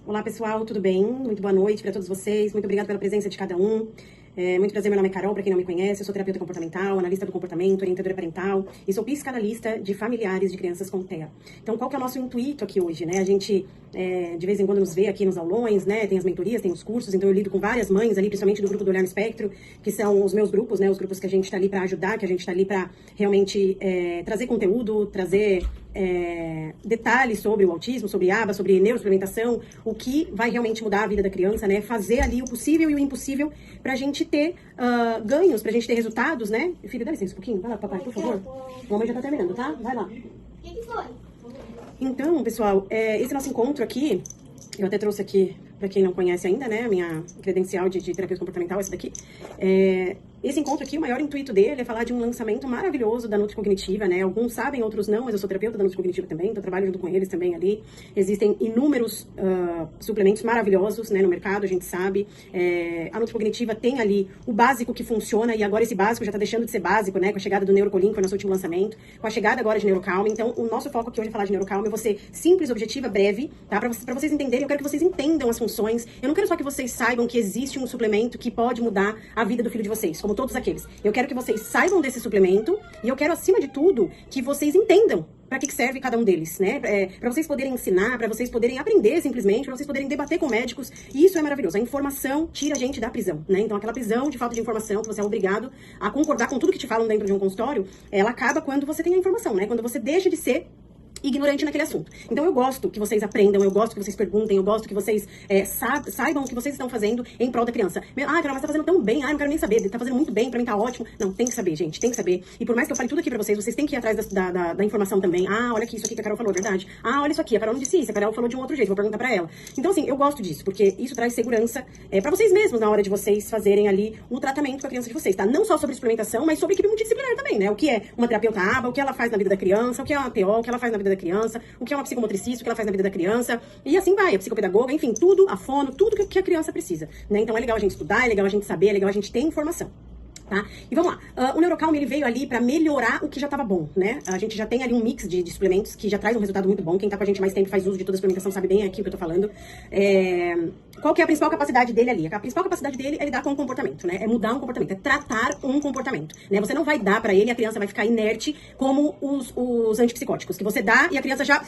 Olá pessoal, tudo bem? Muito boa noite para todos vocês, muito obrigada pela presença de cada um. Muito prazer, meu nome é Carol, para quem não me conhece, eu sou terapeuta comportamental, analista do comportamento, orientadora parental e sou psicanalista de familiares de crianças com TEA. Então, qual que é o nosso intuito aqui hoje, né? A gente, de vez em quando, nos vê aqui nos aulões, né? Tem as mentorias, tem os cursos, então eu lido com várias mães ali, principalmente do grupo do Olhar no Espectro, que são os meus grupos, né? Os grupos que a gente está ali para ajudar, que a gente está ali para realmente trazer conteúdo, trazer detalhes sobre o autismo, sobre ABA, sobre neurosuplementação, o que vai realmente mudar a vida da criança, né? Fazer ali o possível e o impossível pra gente ter ganhos, pra gente ter resultados, né? Filho, dá licença um pouquinho. Vai lá, papai, por favor. A mamãe já tá terminando, tá? Vai lá. O que foi? Então, pessoal, esse nosso encontro aqui, eu até trouxe aqui, pra quem não conhece ainda, né? A minha credencial de terapeuta comportamental, essa daqui. Esse encontro aqui, o maior intuito dele é falar de um lançamento maravilhoso da Nutri Cognitiva, né? Alguns sabem, outros não, mas eu sou terapeuta da Nutri Cognitiva também, então eu trabalho junto com eles também ali. Existem inúmeros suplementos maravilhosos, né, no mercado, a gente sabe. A Nutri Cognitiva tem ali o básico que funciona, e agora esse básico já tá deixando de ser básico, né? Com a chegada do Neurocolin, que foi nosso último lançamento, com a chegada agora de Neurocalma. Então, o nosso foco aqui hoje é falar de Neurocalma. Eu vou ser simples, objetiva, breve, tá? Pra vocês entenderem, eu quero que vocês entendam as funções. Eu não quero só que vocês saibam que existe um suplemento que pode mudar a vida do filho de vocês, como todos aqueles. Eu quero que vocês saibam desse suplemento e eu quero, acima de tudo, que vocês entendam para que serve cada um deles, né? Para vocês poderem ensinar, para vocês poderem aprender simplesmente, para vocês poderem debater com médicos. E isso é maravilhoso. A informação tira a gente da prisão, né? Então, aquela prisão de falta de informação, que você é obrigado a concordar com tudo que te falam dentro de um consultório, ela acaba quando você tem a informação, né? Quando você deixa de ser ignorante naquele assunto. Então eu gosto que vocês aprendam, eu gosto que vocês perguntem, eu gosto que vocês saibam o que vocês estão fazendo em prol da criança. Carol, mas tá fazendo tão bem, não quero nem saber, tá fazendo muito bem, pra mim tá ótimo. Não, tem que saber, gente, tem que saber. E por mais que eu fale tudo aqui pra vocês, vocês têm que ir atrás da informação também. Olha aqui, isso aqui que a Carol falou, verdade. Olha isso aqui, a Carol não disse isso, a Carol falou de um outro jeito, vou perguntar pra ela. Então assim, eu gosto disso, porque isso traz segurança pra vocês mesmos na hora de vocês fazerem ali o tratamento com a criança de vocês, tá? Não só sobre suplementação, mas sobre equipe multidisciplinar também, né? O que é uma terapeuta ABA, o que ela faz na vida da criança, o que é uma TO, o que ela faz na vida da criança, o que é uma psicomotricista, o que ela faz na vida da criança, e assim vai, a psicopedagoga, enfim, tudo, a fono, tudo que a criança precisa, né? Então é legal a gente estudar, é legal a gente saber, é legal a gente ter informação. Tá? E vamos lá, o Neurocalma ele veio ali pra melhorar o que já tava bom, né? A gente já tem ali um mix de suplementos que já traz um resultado muito bom. Quem tá com a gente mais tempo, faz uso de toda a suplementação, sabe bem aqui o que eu tô falando. Qual que é a principal capacidade dele ali? A principal capacidade dele é lidar com o comportamento, né? É mudar um comportamento, é tratar um comportamento, né? Você não vai dar pra ele e a criança vai ficar inerte como os antipsicóticos, que você dá e a criança já...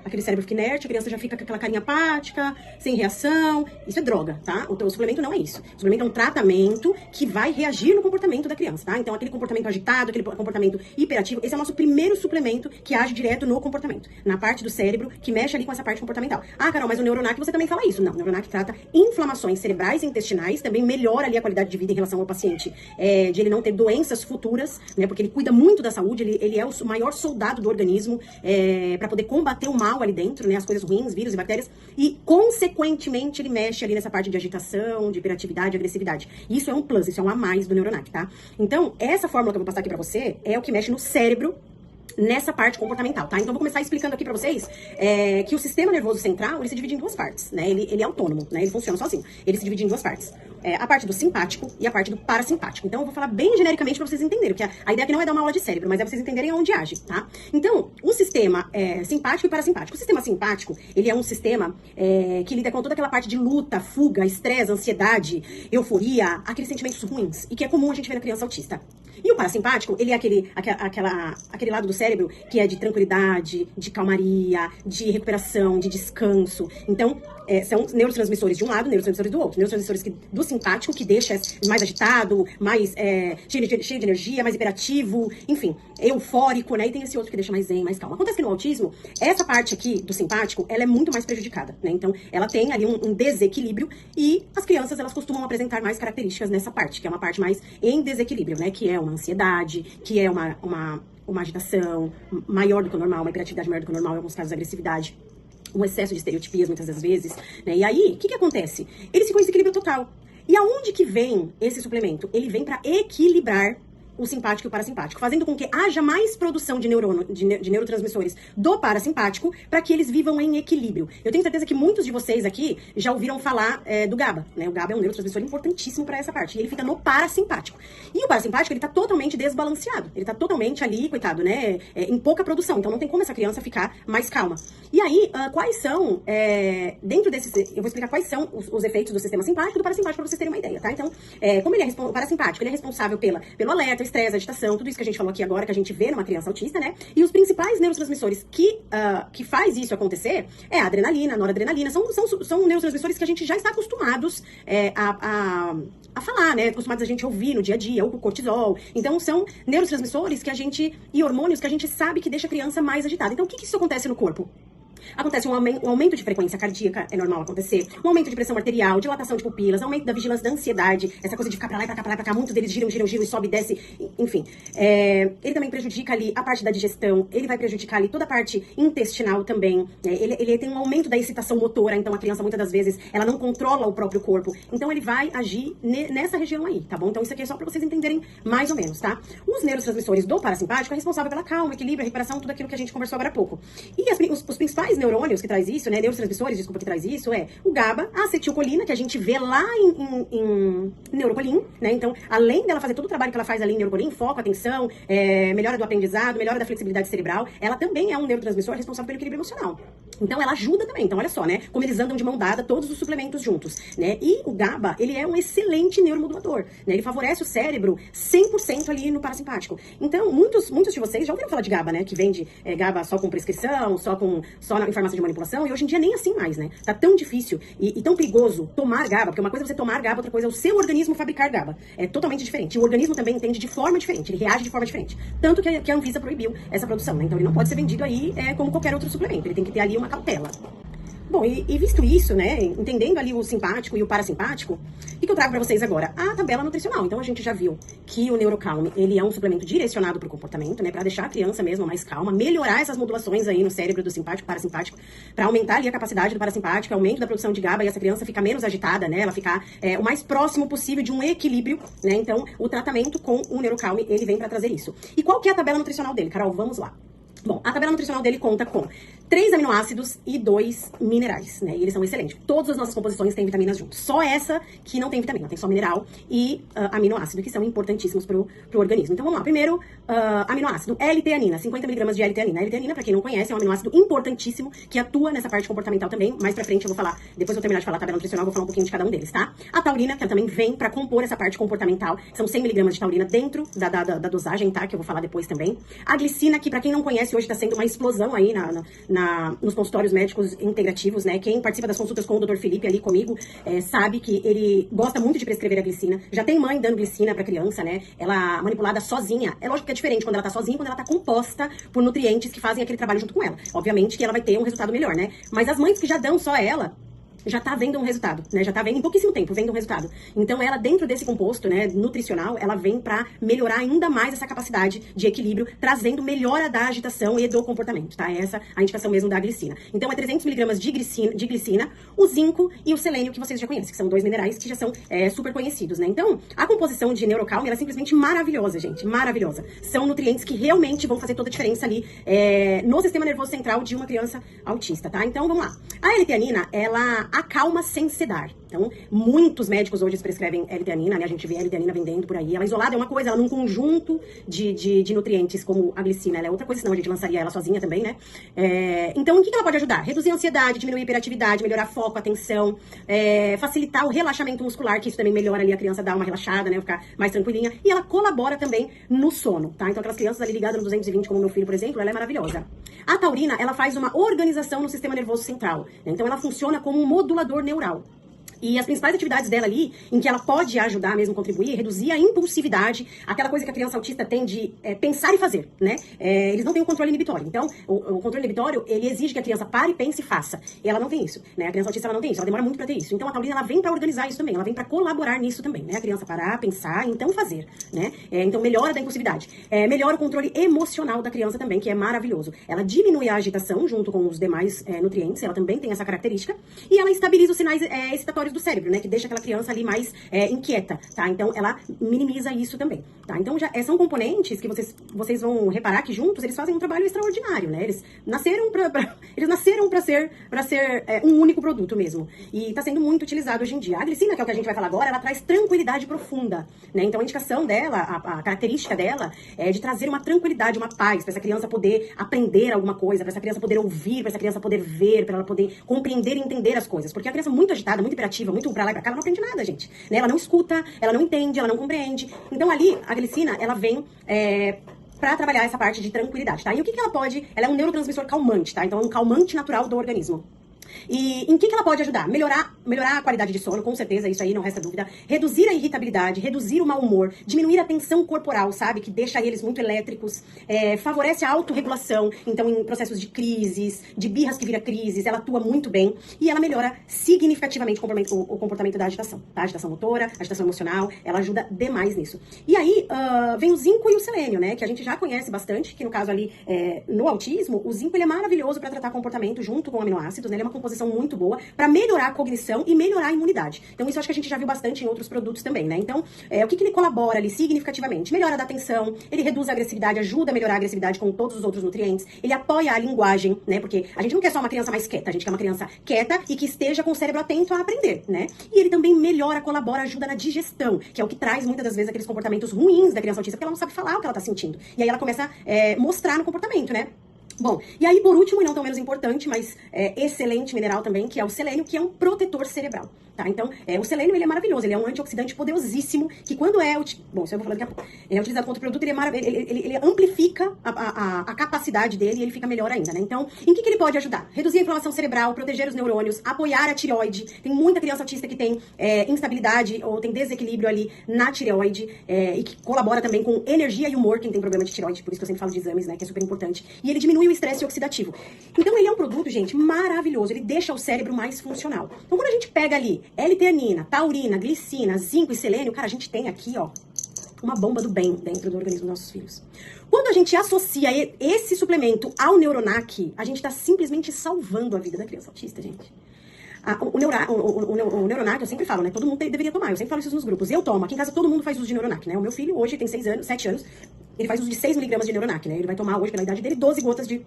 Aquele cérebro fica inerte, a criança já fica com aquela carinha apática, sem reação. Isso é droga, tá? O suplemento não é isso. O suplemento é um tratamento que vai reagir no comportamento da criança, tá? Então, aquele comportamento agitado, aquele comportamento hiperativo, esse é o nosso primeiro suplemento que age direto no comportamento. Na parte do cérebro, que mexe ali com essa parte comportamental. Carol, mas o Neuronac você também fala isso. Não, o Neuronac trata inflamações cerebrais e intestinais, também melhora ali a qualidade de vida em relação ao paciente, de ele não ter doenças futuras, né? Porque ele cuida muito da saúde, ele é o maior soldado do organismo, para poder combater o mal ali dentro, né, as coisas ruins, vírus e bactérias, e consequentemente ele mexe ali nessa parte de agitação, de hiperatividade, agressividade. Isso é um plus, isso é um a mais do Neuronac, tá? Então, essa fórmula que eu vou passar aqui pra você é o que mexe no cérebro nessa parte comportamental, tá? Então, eu vou começar explicando aqui pra vocês que o sistema nervoso central, ele se divide em duas partes, né? Ele é autônomo, né? Ele funciona sozinho. Ele se divide em duas partes. A parte do simpático e a parte do parasimpático. Então, eu vou falar bem genericamente pra vocês entenderem, porque a ideia aqui não é dar uma aula de cérebro, mas é vocês entenderem onde age, tá? Então, o sistema simpático e parasimpático. O sistema simpático, ele é um sistema que lida com toda aquela parte de luta, fuga, estresse, ansiedade, euforia, aqueles sentimentos ruins, e que é comum a gente ver na criança autista. E o parasimpático, ele é aquele lado do cérebro que é de tranquilidade, de calmaria, de recuperação, de descanso. Então, são neurotransmissores de um lado, neurotransmissores do outro. Neurotransmissores do simpático, que deixa mais agitado, mais cheio de energia, mais hiperativo, enfim, eufórico, né? E tem esse outro que deixa mais zen, mais calmo. Acontece que no autismo, essa parte aqui do simpático, ela é muito mais prejudicada, né? Então, ela tem ali um desequilíbrio e as crianças, elas costumam apresentar mais características nessa parte, que é uma parte mais em desequilíbrio, né? Que é uma ansiedade, que é uma agitação maior do que o normal, uma hiperatividade maior do que o normal, em alguns casos agressividade, um excesso de estereotipias muitas das vezes, né? E aí, o que acontece? Eles ficam em desequilíbrio total. E aonde que vem esse suplemento? Ele vem para equilibrar o simpático e o parasimpático, fazendo com que haja mais produção de neurotransmissores do parasimpático para que eles vivam em equilíbrio. Eu tenho certeza que muitos de vocês aqui já ouviram falar do GABA, né? O GABA é um neurotransmissor importantíssimo para essa parte, e ele fica no parasimpático. E o parasimpático, ele tá totalmente desbalanceado, ele tá totalmente ali, coitado, né, em pouca produção, então não tem como essa criança ficar mais calma. E aí, quais são, dentro desses, eu vou explicar quais são os efeitos do sistema simpático e do parasimpático para vocês terem uma ideia, tá? Então, como ele é o parasimpático, ele é responsável pelo alerta, estresse, agitação, tudo isso que a gente falou aqui agora, que a gente vê numa criança autista, né? E os principais neurotransmissores que faz isso acontecer é a adrenalina, a noradrenalina, são neurotransmissores que a gente já está acostumados a falar, né? Acostumados a gente ouvir no dia a dia, o cortisol. Então, são neurotransmissores e hormônios que a gente sabe que deixa a criança mais agitada. Então, o que isso acontece no corpo? Acontece um aumento de frequência cardíaca, é normal acontecer, um aumento de pressão arterial, dilatação de pupilas, aumento da vigilância da ansiedade, essa coisa de ficar pra lá e pra cá, pra lá e pra cá, muitos deles giram e sobe e desce, enfim. Ele também prejudica ali a parte da digestão, ele vai prejudicar ali toda a parte intestinal também, ele tem um aumento da excitação motora, então a criança muitas das vezes, ela não controla o próprio corpo, então ele vai agir nessa região aí, tá bom? Então isso aqui é só pra vocês entenderem mais ou menos, tá? Os neurotransmissores do parasimpático é responsável pela calma, equilíbrio, recuperação, tudo aquilo que a gente conversou agora há pouco. E os principais neurônios que traz isso, né, neurotransmissores, desculpa, que traz isso, é o GABA, a acetilcolina, que a gente vê lá em neurocolim, né, então, além dela fazer todo o trabalho que ela faz ali em neurocolim, foco, atenção, melhora do aprendizado, melhora da flexibilidade cerebral, ela também é um neurotransmissor responsável pelo equilíbrio emocional. Então, ela ajuda também, então, olha só, né, como eles andam de mão dada, todos os suplementos juntos, né, e o GABA, ele é um excelente neuromodulador, né, ele favorece o cérebro 100% ali no parasimpático. Então, muitos de vocês já ouviram falar de GABA, né, que vende GABA só com prescrição, só em farmácia de manipulação, e hoje em dia nem assim mais, né? Tá tão difícil e tão perigoso tomar GABA, porque uma coisa é você tomar GABA, outra coisa é o seu organismo fabricar GABA. É totalmente diferente. E o organismo também entende de forma diferente, ele reage de forma diferente. Tanto que a Anvisa proibiu essa produção, né? Então ele não pode ser vendido aí como qualquer outro suplemento, ele tem que ter ali uma cautela. Bom, e visto isso, né, entendendo ali o simpático e o parasimpático, o que eu trago pra vocês agora? A tabela nutricional. Então, a gente já viu que o NeuroCalm, ele é um suplemento direcionado pro comportamento, né, pra deixar a criança mesmo mais calma, melhorar essas modulações aí no cérebro do simpático, parasimpático, pra aumentar ali a capacidade do parasimpático, aumento da produção de GABA e essa criança ficar menos agitada, né, ela ficar o mais próximo possível de um equilíbrio, né, então, o tratamento com o NeuroCalm, ele vem pra trazer isso. E qual que é a tabela nutricional dele, Carol? Vamos lá. Bom, a tabela nutricional dele conta com 3 aminoácidos e 2 minerais, né? E eles são excelentes. Todas as nossas composições têm vitaminas juntos. Só essa que não tem vitamina, tem só mineral e aminoácido, que são importantíssimos pro organismo. Então vamos lá. Primeiro, aminoácido, L-teanina, 50mg de L-teanina. L-teanina, pra quem não conhece, é um aminoácido importantíssimo que atua nessa parte comportamental também. Mais pra frente eu vou falar, depois eu terminar de falar a tabela nutricional, eu vou falar um pouquinho de cada um deles, tá? A taurina, que ela também vem pra compor essa parte comportamental. São 100mg de taurina dentro da dosagem, tá? Que eu vou falar depois também. A glicina, que pra quem não conhece, hoje tá sendo uma explosão aí nos consultórios médicos integrativos, né? Quem participa das consultas com o Dr. Felipe ali comigo, sabe que ele gosta muito de prescrever a glicina. Já tem mãe dando glicina pra criança, né? Ela manipulada sozinha. É lógico que é diferente quando ela tá sozinha, quando ela tá composta por nutrientes que fazem aquele trabalho junto com ela. Obviamente que ela vai ter um resultado melhor, né? Mas as mães que já dão só ela, já tá vendo um resultado, né? Já tá vendo em pouquíssimo tempo, vendo um resultado. Então, ela, dentro desse composto, né, nutricional, ela vem pra melhorar ainda mais essa capacidade de equilíbrio, trazendo melhora da agitação e do comportamento, tá? Essa a indicação mesmo da glicina. Então, é 300mg de glicina, o zinco e o selênio, que vocês já conhecem, que são 2 minerais que já são super conhecidos, né? Então, a composição de NeuroCalm, ela é simplesmente maravilhosa, gente, maravilhosa. São nutrientes que realmente vão fazer toda a diferença ali no sistema nervoso central de uma criança autista, tá? Então, vamos lá. A L-teanina, ela acalma sem sedar. Então, muitos médicos hoje prescrevem L-teanina, né? A gente vê L-teanina vendendo por aí. Ela isolada é uma coisa, ela num conjunto de nutrientes, como a glicina, ela é outra coisa, senão a gente lançaria ela sozinha também, né? Então, o que ela pode ajudar? Reduzir a ansiedade, diminuir a hiperatividade, melhorar foco, atenção, facilitar o relaxamento muscular, que isso também melhora ali a criança, dar uma relaxada, né? Ficar mais tranquilinha. E ela colabora também no sono, tá? Então, aquelas crianças ali ligadas no 220, como meu filho, por exemplo, ela é maravilhosa. A taurina, ela faz uma organização no sistema nervoso central. Então, ela funciona como um modulador neural. E as principais atividades dela ali, em que ela pode ajudar mesmo, contribuir, reduzir a impulsividade, aquela coisa que a criança autista tem de pensar e fazer, né? Eles não têm o controle inibitório. Então, o controle inibitório, ele exige que a criança pare, pense e faça. E ela não tem isso, né? A criança autista, ela não tem isso, ela demora muito pra ter isso. Então, a taurina, ela vem pra organizar isso também, ela vem pra colaborar nisso também, né? A criança parar, pensar, então fazer, né? Então, melhora da impulsividade. Melhora o controle emocional da criança também, que é maravilhoso. Ela diminui a agitação junto com os demais nutrientes, ela também tem essa característica. E ela estabiliza os sinais excitatórios do cérebro, né? Que deixa aquela criança ali mais inquieta, tá? Então, ela minimiza isso também, tá? Então, são componentes que vocês vão reparar que juntos eles fazem um trabalho extraordinário, né? Eles nasceram pra ser um único produto mesmo. E tá sendo muito utilizado hoje em dia. A glicina, que é o que a gente vai falar agora, ela traz tranquilidade profunda, né? Então, a indicação dela, a característica dela é de trazer uma tranquilidade, uma paz, pra essa criança poder aprender alguma coisa, pra essa criança poder ouvir, pra essa criança poder ver, pra ela poder compreender e entender as coisas. Porque a criança muito agitada, muito hiperativa, muito pra lá e pra cá, ela não aprende nada, gente. Né? Ela não escuta, ela não entende, ela não compreende. Então, ali, a glicina, ela vem pra trabalhar essa parte de tranquilidade, tá? E o que ela pode... Ela é um neurotransmissor calmante, tá? Então, é um calmante natural do organismo. E em que ela pode ajudar? Melhorar a qualidade de sono, com certeza, isso aí não resta dúvida. Reduzir a irritabilidade, reduzir o mau humor, diminuir a tensão corporal, sabe? Que deixa eles muito elétricos, favorece a autorregulação, então em processos de crises, de birras que vira crises, ela atua muito bem e ela melhora significativamente o comportamento da agitação, tá? Agitação motora, agitação emocional, ela ajuda demais nisso. E aí, vem o zinco e o selênio, né? Que a gente já conhece bastante, que no caso ali, no autismo, o zinco ele é maravilhoso para tratar comportamento junto com aminoácidos, né? Ele é uma composição muito boa para melhorar a cognição e melhorar a imunidade. Então, isso eu acho que a gente já viu bastante em outros produtos também, né? Então, o que ele colabora ali significativamente? Melhora a atenção, ele reduz a agressividade, ajuda a melhorar a agressividade com todos os outros nutrientes, ele apoia a linguagem, né? Porque a gente não quer só uma criança mais quieta, a gente quer uma criança quieta e que esteja com o cérebro atento a aprender, né? E ele também melhora, colabora, ajuda na digestão, que é o que traz muitas das vezes aqueles comportamentos ruins da criança autista, porque ela não sabe falar o que ela tá sentindo. E aí ela começa a mostrar no comportamento, né? Bom, e aí por último, e não tão menos importante, mas excelente mineral também, que é o selênio, que é um protetor cerebral, tá? Então, o selênio, ele é maravilhoso, ele é um antioxidante poderosíssimo, que quando bom, isso eu vou falar daqui a pouco, ele é utilizado contra o produto, ele amplifica a capacidade dele e ele fica melhor ainda, né? Então, em que ele pode ajudar? Reduzir a inflamação cerebral, proteger os neurônios, apoiar a tireoide, tem muita criança autista que tem instabilidade ou tem desequilíbrio ali na tireoide, e que colabora também com energia e humor, quem tem problema de tireoide, por isso que eu sempre falo de exames, né, que é super importante, e ele diminui o estresse oxidativo. Então, ele é um produto, gente, maravilhoso. Ele deixa o cérebro mais funcional. Então, quando a gente pega ali L-teanina, taurina, glicina, zinco e selênio, cara, a gente tem aqui, ó, uma bomba do bem dentro do organismo dos nossos filhos. Quando a gente associa esse suplemento ao Neuronac, a gente tá simplesmente salvando a vida da criança autista, gente. O Neuronac, eu sempre falo, né? Todo mundo deveria tomar. Eu sempre falo isso nos grupos. Eu tomo. Aqui em casa todo mundo faz uso de Neuronac, né? O meu filho hoje tem 7 anos. Ele faz uso de 6 miligramas de Neuronac, né? Ele vai tomar hoje, pela idade dele, 12 gotas de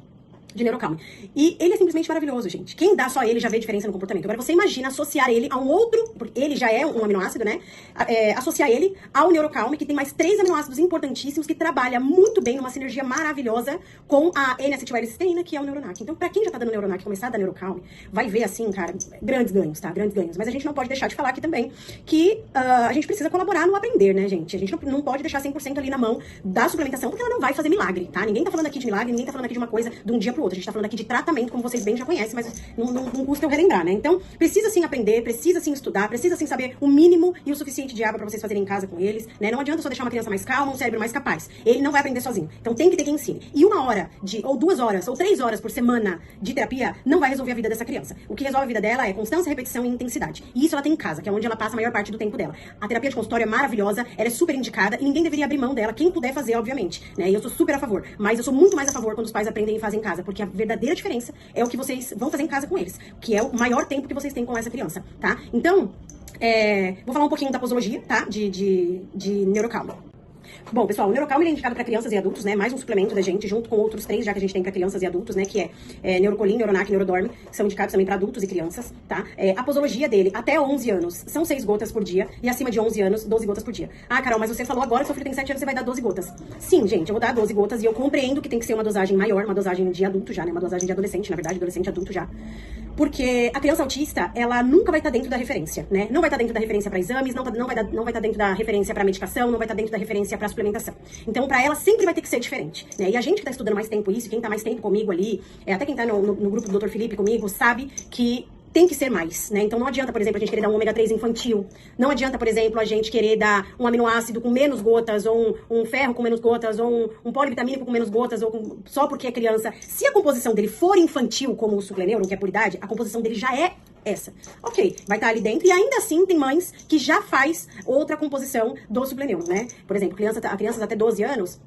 Neurocalme. E ele é simplesmente maravilhoso, gente. Quem dá só ele já vê diferença no comportamento. Agora você imagina associar ele a um outro, porque ele já é um aminoácido, né? Associar ele ao Neurocalme, que tem mais 3 aminoácidos importantíssimos, que trabalha muito bem, numa sinergia maravilhosa com a N-acetil-L-cisteína, que é o Neuronac. Então, pra quem já tá dando Neuronac e começar a dar Neurocalme, vai ver assim, cara, grandes ganhos, tá? Grandes ganhos. Mas a gente não pode deixar de falar aqui também que a gente precisa colaborar no aprender, né, gente? A gente não pode deixar 100% ali na mão da suplementação, porque ela não vai fazer milagre, tá? Ninguém tá falando aqui de milagre, ninguém tá falando aqui de uma coisa de um dia pro outro. A gente tá falando aqui de tratamento, como vocês bem já conhecem, mas não custa eu relembrar, né? Então, precisa sim aprender, precisa sim estudar, precisa sim saber o mínimo e o suficiente de água pra vocês fazerem em casa com eles, né? Não adianta só deixar uma criança mais calma, um cérebro mais capaz. Ele não vai aprender sozinho. Então, tem que ter quem ensine. E 1 hora, ou 2 horas, ou 3 horas por semana de terapia não vai resolver a vida dessa criança. O que resolve a vida dela é constância, repetição e intensidade. E isso ela tem em casa, que é onde ela passa a maior parte do tempo dela. A terapia de consultório é maravilhosa, ela é super indicada e ninguém deveria abrir mão dela, quem puder fazer, obviamente, né? E eu sou super a favor. Mas eu sou muito mais a favor quando os pais aprendem e fazem em casa, porque a verdadeira diferença é o que vocês vão fazer em casa com eles, que é o maior tempo que vocês têm com essa criança, tá? Então, vou falar um pouquinho da posologia, tá? De Neurocalme. Bom, pessoal, o Neurocalme é indicado para crianças e adultos, né? Mais um suplemento da gente, junto com outros 3 já que a gente tem para crianças e adultos, né? Que é Neurocolin, Neuronac e Neurodorme, que são indicados também para adultos e crianças, tá? A posologia dele, até 11 anos, são 6 gotas por dia, e acima de 11 anos, 12 gotas por dia. Ah, Carol, mas você falou agora que seu filho tem 7 anos, você vai dar 12 gotas. Sim, gente, eu vou dar 12 gotas, e eu compreendo que tem que ser uma dosagem maior, uma dosagem de adulto já, né? Uma dosagem de adolescente, na verdade, adolescente adulto já. Porque a criança autista, ela nunca vai estar dentro da referência, né? Não vai estar dentro da referência para exames, não vai estar dentro da referência para medicação, não vai estar dentro da referência para suplementação. Então, para ela, sempre vai ter que ser diferente, né? E a gente que tá estudando mais tempo isso, quem tá mais tempo comigo ali, até quem tá no grupo do Dr. Felipe comigo, sabe que tem que ser mais, né? Então não adianta, por exemplo, a gente querer dar um ômega 3 infantil. Não adianta, por exemplo, a gente querer dar um aminoácido com menos gotas, ou um ferro com menos gotas, ou um polivitamínico com menos gotas, ou só porque é criança. Se a composição dele for infantil, como o sucleneuron, que é por idade, a composição dele já é essa. Ok, vai estar ali dentro, e ainda assim tem mães que já faz outra composição do sucleneuron, né? Por exemplo, crianças até 12 anos,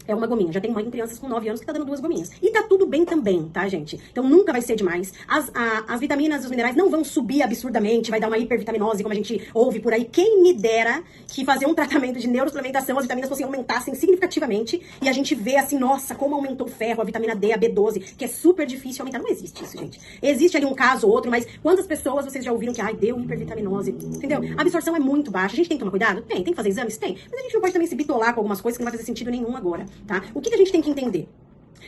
É uma gominha. Já tem mãe com crianças com 9 anos que tá dando 2 gominhas. E tá tudo bem também, tá, gente? Então nunca vai ser demais. As vitaminas, os minerais não vão subir absurdamente, vai dar uma hipervitaminose, como a gente ouve por aí. Quem me dera que fazer um tratamento de neurosuplementação, as vitaminas fossem aumentassem significativamente e a gente vê assim, nossa, como aumentou o ferro, a vitamina D, a B12, que é super difícil aumentar. Não existe isso, gente. Existe ali um caso ou outro, mas quantas pessoas vocês já ouviram que, ai, deu hipervitaminose, entendeu? A absorção é muito baixa. A gente tem que tomar cuidado? Tem que fazer exames? Tem. Mas a gente não pode também se bitolar com algumas coisas que não vai fazer sentido nenhum agora, tá? O que a gente tem que entender?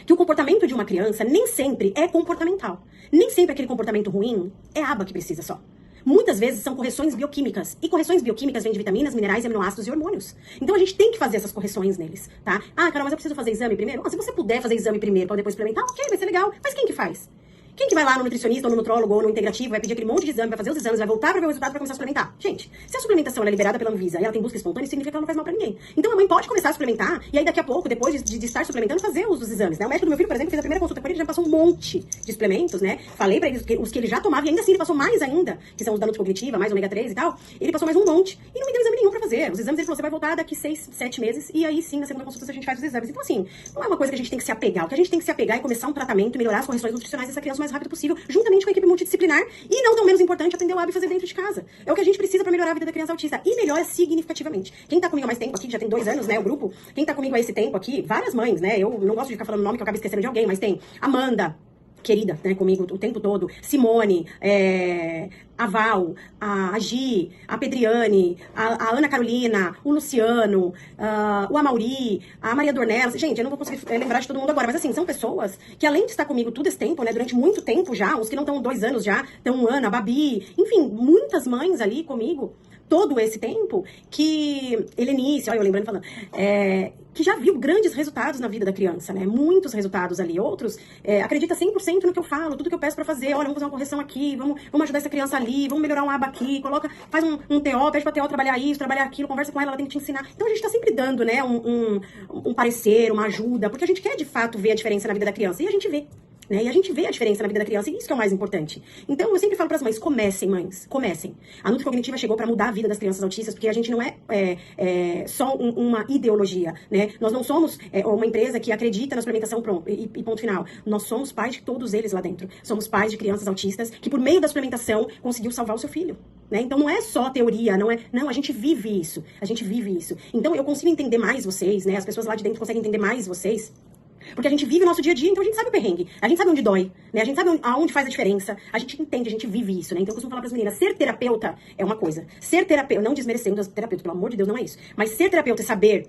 Que o comportamento de uma criança nem sempre é comportamental. Nem sempre aquele comportamento ruim é aba que precisa só. Muitas vezes são correções bioquímicas. E correções bioquímicas vêm de vitaminas, minerais, aminoácidos e hormônios. Então a gente tem que fazer essas correções neles, tá? Ah, Carol, mas eu preciso fazer exame primeiro? Se você puder fazer exame primeiro para depois suplementar, ok, vai ser legal. Mas quem que faz? Quem que vai lá no nutricionista, ou no nutrólogo, ou no integrativo, vai pedir aquele monte de exame, vai fazer os exames, vai voltar para ver o resultado para começar a suplementar? Gente, se a suplementação é liberada pela Anvisa e ela tem busca espontânea, significa que ela não faz mal para ninguém. Então a mãe pode começar a suplementar, e aí daqui a pouco, depois de estar suplementando, fazer os exames, né? O médico do meu filho, por exemplo, fez a primeira consulta com ele, já passou um monte de suplementos, né? Falei para ele os que ele já tomava, e ainda assim ele passou mais ainda, que são os da Nutri Cognitiva, mais ômega 3 e tal. Ele passou mais um monte, e não me deu exame nenhum para fazer. Os exames ele falou, você vai voltar daqui 6, 7 meses, e aí sim, na segunda consulta a gente faz os exames. Então assim, não é uma coisa que a gente tem que se apegar. O que a gente tem que se apegar é começar um tratamento, melhorar as correções nutricionais dessa criança o mais rápido possível, juntamente com a equipe multidisciplinar e não tão menos importante aprender o hábito fazer dentro de casa. É o que a gente precisa para melhorar a vida da criança autista e melhora significativamente. Quem tá comigo há mais tempo aqui, que já tem 2 anos, né, o grupo, quem tá comigo há esse tempo aqui, várias mães, né, eu não gosto de ficar falando nome que eu acabo esquecendo de alguém, mas tem Amanda, querida, né, comigo o tempo todo, Simone, a Val, a Gi, a Pedriane, a Ana Carolina, o Luciano, o Amauri, a Maria Dornelas. Gente, eu não vou conseguir lembrar de todo mundo agora, mas assim, são pessoas que além de estar comigo todo esse tempo, né, durante muito tempo já, os que não estão 2 anos já, estão Ana, a Babi, enfim, muitas mães ali comigo, todo esse tempo, que Helenice, olha eu lembrando falando, que já viu grandes resultados na vida da criança, né? Muitos resultados ali. Outros acredita 100% no que eu falo, tudo que eu peço pra fazer. Olha, vamos fazer uma correção aqui, vamos ajudar essa criança ali, vamos melhorar um aba aqui, faz um TO, pede pra TO trabalhar isso, trabalhar aquilo, conversa com ela tem que te ensinar. Então a gente tá sempre dando, né, um parecer, uma ajuda, porque a gente quer de fato ver a diferença na vida da criança, e a gente vê. Né? E a gente vê a diferença na vida da criança, e isso que é o mais importante. Então, eu sempre falo para as mães, comecem, mães, comecem. A Nutri Cognitiva chegou para mudar a vida das crianças autistas, porque a gente não é só uma ideologia, né? Nós não somos uma empresa que acredita na suplementação e ponto final. Nós somos pais de todos eles lá dentro. Somos pais de crianças autistas que, por meio da suplementação, conseguiu salvar o seu filho. Né? Então, não é só teoria, não, a gente vive isso. A gente vive isso. Então, eu consigo entender mais vocês, né? As pessoas lá de dentro conseguem entender mais vocês. Porque a gente vive o nosso dia a dia, então a gente sabe o perrengue. A gente sabe onde dói, né? A gente sabe aonde faz a diferença. A gente entende, a gente vive isso, né? Então eu costumo falar pras meninas, ser terapeuta é uma coisa. Ser terapeuta, não desmerecendo as terapeutas, pelo amor de Deus, não é isso. Mas ser terapeuta e saber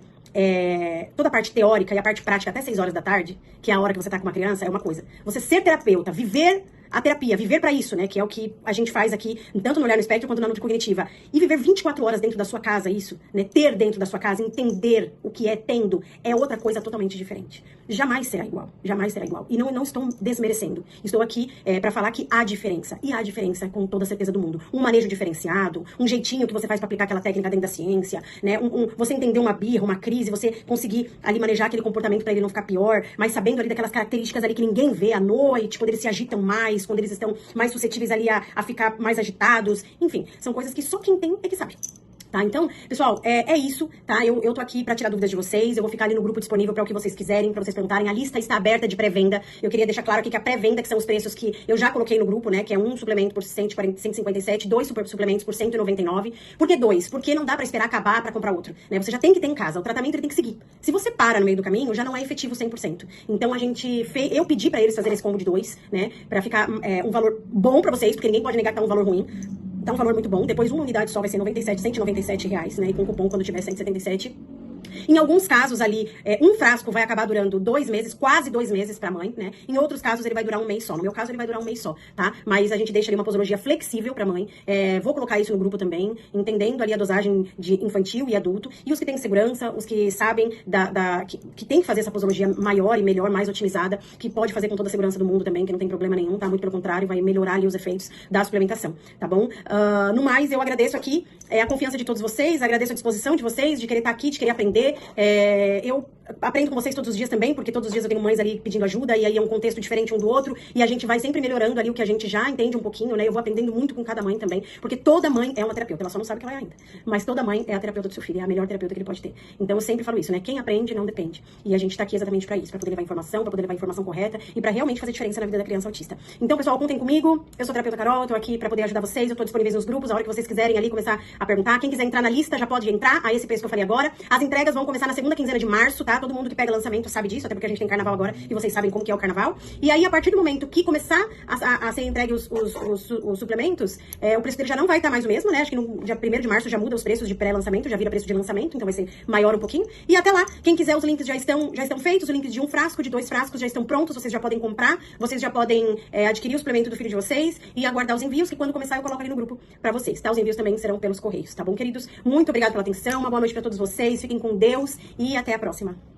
toda a parte teórica e a parte prática até 6 horas da tarde, que é a hora que você tá com uma criança, é uma coisa. Você ser terapeuta, viver a terapia, viver pra isso, né? Que é o que a gente faz aqui, tanto no Olhar no Espectro quanto na Nutri Cognitiva. E viver 24 horas dentro da sua casa, isso, né? Ter dentro da sua casa, entender o que é tendo, é outra coisa totalmente diferente. Jamais será igual. Jamais será igual. E não estou desmerecendo. Estou aqui pra falar que há diferença. E há diferença com toda a certeza do mundo. Um manejo diferenciado, um jeitinho que você faz pra aplicar aquela técnica dentro da ciência, né? Você entender uma birra, uma crise, você conseguir ali manejar aquele comportamento pra ele não ficar pior, mas sabendo ali daquelas características ali que ninguém vê à noite, quando eles se agitam mais, quando eles estão mais suscetíveis ali a ficar mais agitados. Enfim, são coisas que só quem tem é que sabe. Tá, então, pessoal, é isso, tá? Eu tô aqui pra tirar dúvidas de vocês, eu vou ficar ali no grupo disponível pra o que vocês quiserem, pra vocês perguntarem. A lista está aberta de pré-venda. Eu queria deixar claro aqui que a pré-venda, que são os preços que eu já coloquei no grupo, né? Que é um suplemento por 157, 2 suplementos por 199. Por que 2? Porque não dá pra esperar acabar pra comprar outro, né? Você já tem que ter em casa, o tratamento ele tem que seguir. Se você para no meio do caminho, já não é efetivo 100%. Então, eu pedi pra eles fazerem esse combo de 2, né? Pra ficar um valor bom pra vocês, porque ninguém pode negar que tá um valor ruim. Tá um valor muito bom. Depois, uma unidade só vai ser R$197, né? E com cupom, quando tiver 177. Em alguns casos ali, um frasco vai acabar durando 2 meses, quase 2 meses pra mãe, né? Em outros casos, ele vai durar 1 mês só. No meu caso, ele vai durar 1 mês só, tá? Mas a gente deixa ali uma posologia flexível pra mãe. Vou colocar isso no grupo também, entendendo ali a dosagem de infantil e adulto. E os que têm segurança, os que sabem que tem que fazer essa posologia maior e melhor, mais otimizada, que pode fazer com toda a segurança do mundo também, que não tem problema nenhum, tá? Muito pelo contrário, vai melhorar ali os efeitos da suplementação, tá bom? No mais, eu agradeço aqui a confiança de todos vocês, agradeço a disposição de vocês, de querer estar aqui, de querer aprender, aprender. Eu aprendo com vocês todos os dias também, porque todos os dias eu tenho mães ali pedindo ajuda, e aí é um contexto diferente um do outro, e a gente vai sempre melhorando ali o que a gente já entende um pouquinho, né? Eu vou aprendendo muito com cada mãe também, porque toda mãe é uma terapeuta, ela só não sabe que ela é ainda. Mas toda mãe é a terapeuta do seu filho, é a melhor terapeuta que ele pode ter. Então eu sempre falo isso, né? Quem aprende não depende. E a gente tá aqui exatamente pra isso, pra poder levar informação, pra poder levar informação correta e pra realmente fazer diferença na vida da criança autista. Então, pessoal, contem comigo. Eu sou a terapeuta Carol, tô aqui pra poder ajudar vocês, eu tô disponível nos grupos, a hora que vocês quiserem ali começar a perguntar. Quem quiser entrar na lista já pode entrar a esse preço que eu falei agora. As entregas vão começar na segunda quinzena de março, tá? Todo mundo que pega lançamento sabe disso, até porque a gente tem carnaval agora e vocês sabem como que é o carnaval. E aí, a partir do momento que começar a ser entregue os suplementos, o preço dele já não vai estar mais o mesmo, né? Acho que no dia 1º de março já muda os preços de pré-lançamento, já vira preço de lançamento, então vai ser maior um pouquinho. E até lá, quem quiser, os links já estão feitos, os links de 1 frasco, de 2 frascos já estão prontos, vocês já podem comprar, vocês já podem adquirir o suplemento do filho de vocês e aguardar os envios, que quando começar eu coloco ali no grupo pra vocês, tá? Os envios também serão pelos correios, tá bom, queridos? Muito obrigada pela atenção, uma boa noite pra todos vocês, fiquem com Deus e até a próxima.